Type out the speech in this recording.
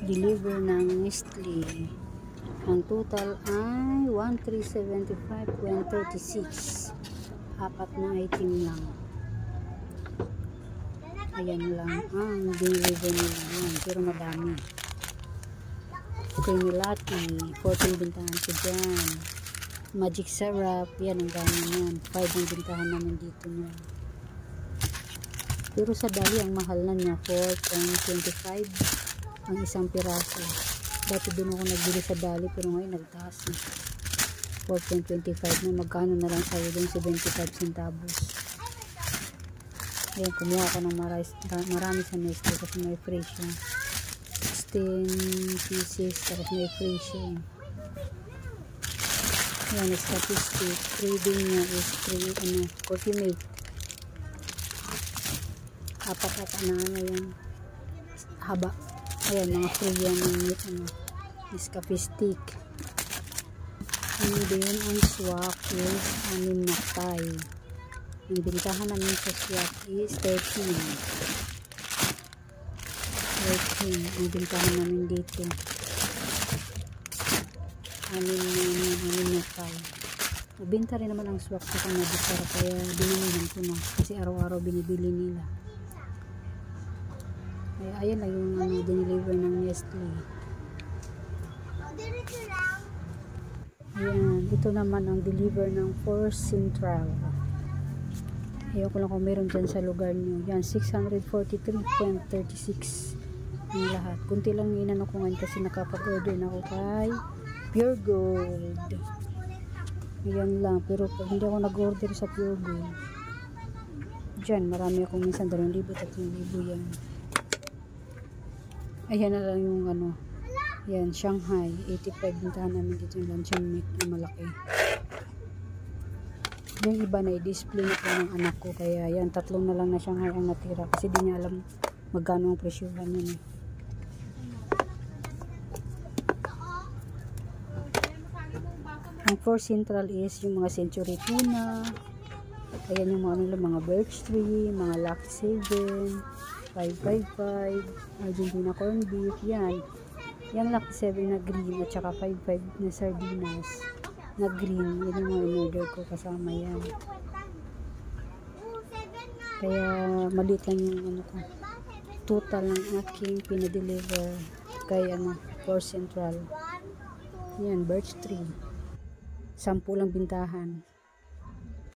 deliver ng Nestle. Ang total ay 1,375.36. Apat na item lang. Ayan lang ang deliver nila. Ayan, pero madami. Creamy latte, 14 bintahan ko dyan. Magic syrup, yan ang dami yan. 5 ang bintahan namin dito niya. Pero sa dali ang mahal na niya, 4.25 ang isang piraso. Dati doon ako nagbili sa dali, pero ngayon nagtaas na. 4.25 na, magkano na lang sa'yo doon, 75 centavos. Ayan, kumuha ko ng marami sa Nestle kasi may free siya. 16 pieces, tapos may free siya. Ayan, statistic. Free din niya is free, coffee milk. Apat na yan. Haba. Ayan, mga free yan ng Nescafe stick. And then, ang swak is 6 na tayo. Ang bintahan namin sa swak is 13. Ang bintahan namin dito. 6 na tayo. Mabinta rin naman ang swak sa kanabitara, kaya binilihan ko na. Kasi araw-araw binibili nila. Ayan lang yung dineliver ng Nestle. Ayan, ito naman ang deliver ng Force Central. Ayaw ko lang kung meron dyan sa lugar nyo. Yan, 643.36 yung lahat. Kunti lang inano ko ngayon kasi nakapag-order na ako kay Pure Gold. Ayan lang, pero pag hindi ako nag-order sa Pure Gold, dyan, marami akong minsan 2,000, 3,000 yan. Ayan na lang yung yan, Shanghai 85 bintahan namin dito yung luncheon meat na malaki. Yung iba na i-display na po ng anak ko, kaya yan, 3 na lang na Shanghai ang natira kasi di niya alam magkano ang presyuhan yun. Ang Force Central is yung mga Century Tuna, ayan yung mga Birch Tree, mga Lucky 7, 555, Argentina corned beef, yan. Yung Lucky 7 na green at saka 55 na sardinas na green. Yan yung mga in-order ko, kasama yan. Kaya maliit lang yung ko. Total ng aking pinadeliver kay Force Central. Yan, Birch Tree. 10 lang bintahan.